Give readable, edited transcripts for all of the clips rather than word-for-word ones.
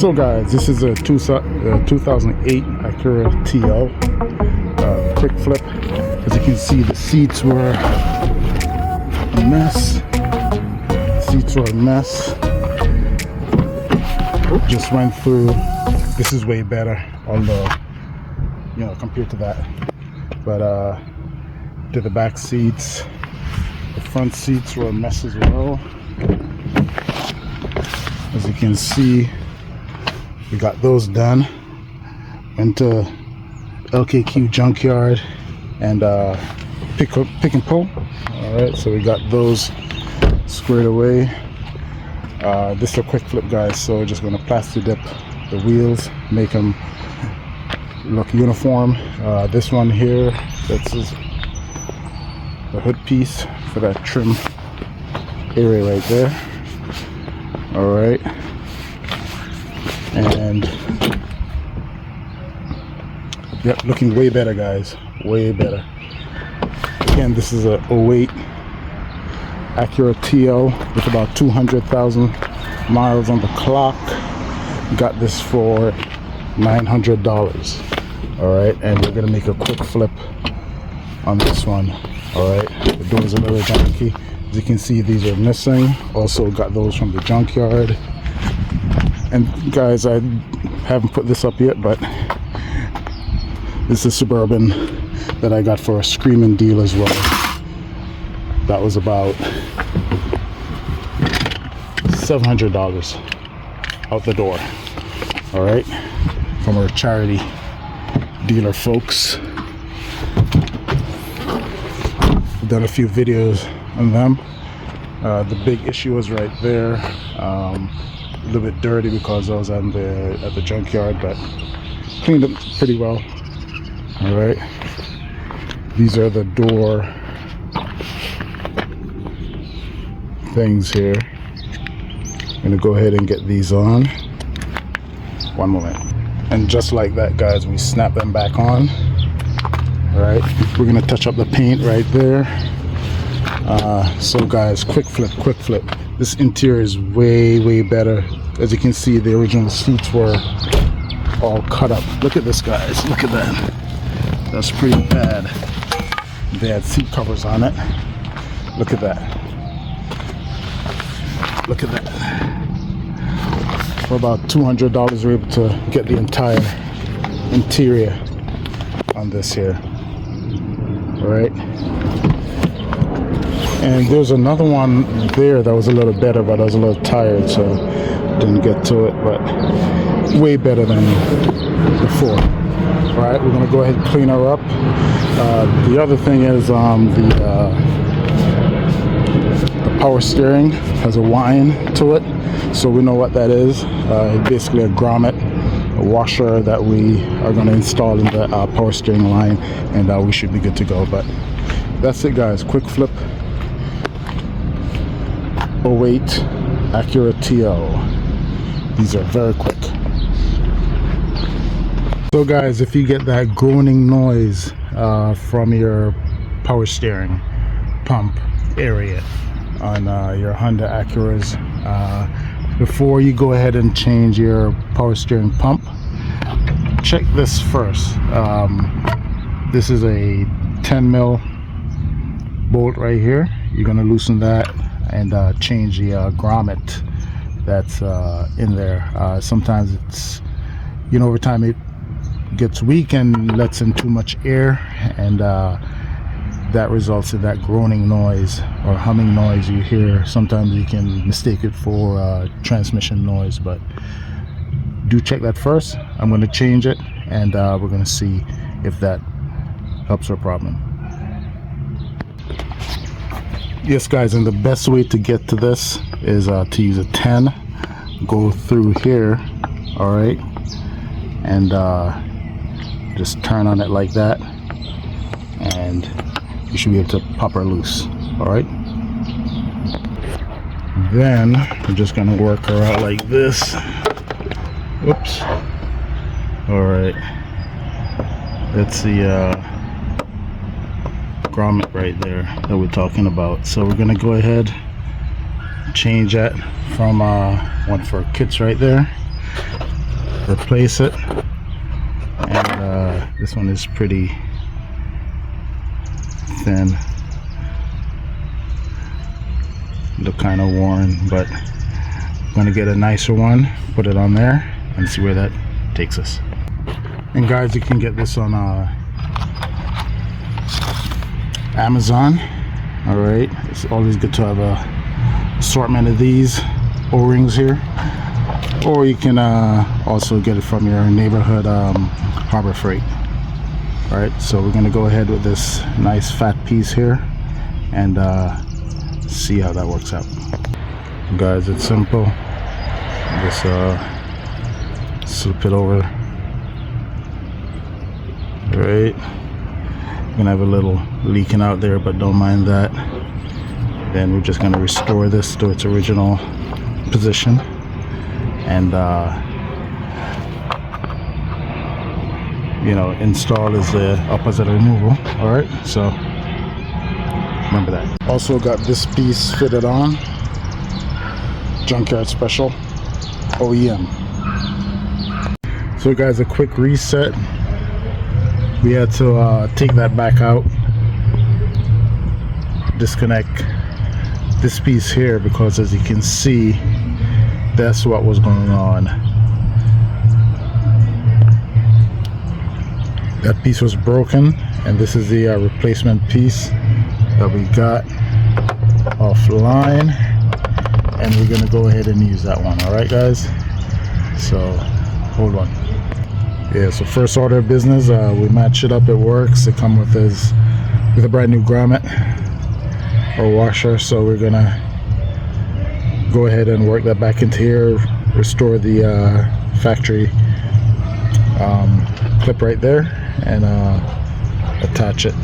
So guys, this is a 2008 Acura TL quick flip. As you can see, the seats were a mess. Just went through. This is way better, although, you know, compared to that. But to the back seats, the front seats were a mess as well. As you can see, we got those done. Went to LKQ junkyard and pick and pull. All right, so we got those squared away. This is a quick flip, guys, so we're just going to plastic dip the wheels, make them look uniform. This one here, that's the hood piece for that trim area right there. All right, and yep, looking way better, guys, way better. Again, this is a 08 Acura TL with about 200,000 miles on the clock. Got this for $900. All right, and we're gonna make a quick flip on this one. All right, the door's a little junky. As you can see, these are missing. Also got those from the junkyard. And guys, I haven't put this up yet, but this is Suburban that I got for a screaming deal as well. That was about $700 out the door. All right, from our charity dealer folks. I've done a few videos on them. The big issue was right there, a little bit dirty because I was at the junkyard, but cleaned up pretty well. All right, these are the door things here. I'm gonna go ahead and get these on. One moment. And just like that, guys, we snap them back on. All right, we're gonna touch up the paint right there. So guys, quick flip. This interior is way better. As you can see, the original seats were all cut up. Look at this, guys, look at that. That's pretty bad. They had seat covers on it. Look at that. Look at that. For about $200, we're able to get the entire interior on this here. All right. And there's another one there that was a little better, but I was a little tired, so didn't get to it, but way better than before. All right, we're gonna go ahead and clean her up. The other thing is the power steering has a whine to it, so we know what that is. Basically a grommet, a washer that we are going to install in the power steering line, and we should be good to go. But that's it, guys. Quick flip 08 Acura TL. These are very quick. So guys, if you get that groaning noise from your power steering pump area on your Honda Acuras, before you go ahead and change your power steering pump, check this first. This is a 10 mil bolt right here. You're going to loosen that and change the grommet that's in there. Sometimes it's, you know, over time it gets weak and lets in too much air, and that results in that groaning noise or humming noise you hear. Sometimes you can mistake it for transmission noise, but do check that first. I'm going to change it, and we're going to see if that helps our problem. Yes, guys, and the best way to get to this is to use a 10. Go through here, all right, and just turn on it like that, and you should be able to pop her loose. All right, then we're just gonna work her out like this. Oops. All right, that's the grommet right there that we're talking about. So we're gonna go ahead, change that from one for kits right there. replace it. And this one is pretty thin, look kind of worn, but I'm gonna get a nicer one, put it on there, and see where that takes us. And guys, you can get this on Amazon. All right, it's always good to have a assortment of these O-rings here, or you can also get it from your neighborhood Harbor Freight. All right, so we're gonna go ahead with this nice fat piece here and see how that works out. Guys, it's simple. Just slip it over. All right, gonna have a little leaking out there, but don't mind that. Then we're just gonna restore this to its original position and you know, install is the opposite of removal. All right, so remember that. Also got this piece fitted on, junkyard special, OEM. So guys, a quick reset. We had to take that back out, disconnect this piece here, because as you can see, that's what was going on. That piece was broken, and this is the replacement piece that we got offline, and we're gonna go ahead and use that one. All right, guys, so hold on. Yeah, so first order of business, we match it up. It works. It comes with a brand new grommet or washer, so we're gonna go ahead and work that back into here, restore the factory clip right there, and attach it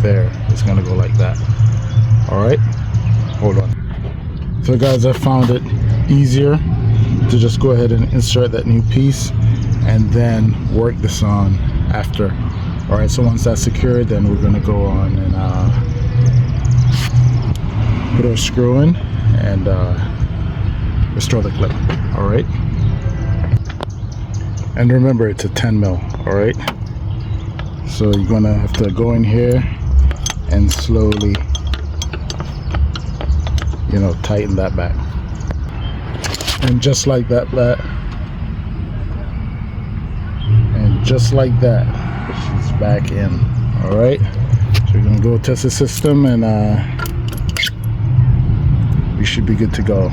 there. It's gonna go like that. All right, hold on. So guys, I found it easier to just go ahead and insert that new piece and then work this on after. All right, so once that's secured, then we're gonna go on and put our screw in and restore the clip. All right, and remember, it's a 10 mil. All right, so you're gonna have to go in here and slowly, you know, tighten that back, and just like that, and just like that, she's back in. All right, so we're gonna go test the system, and we should be good to go.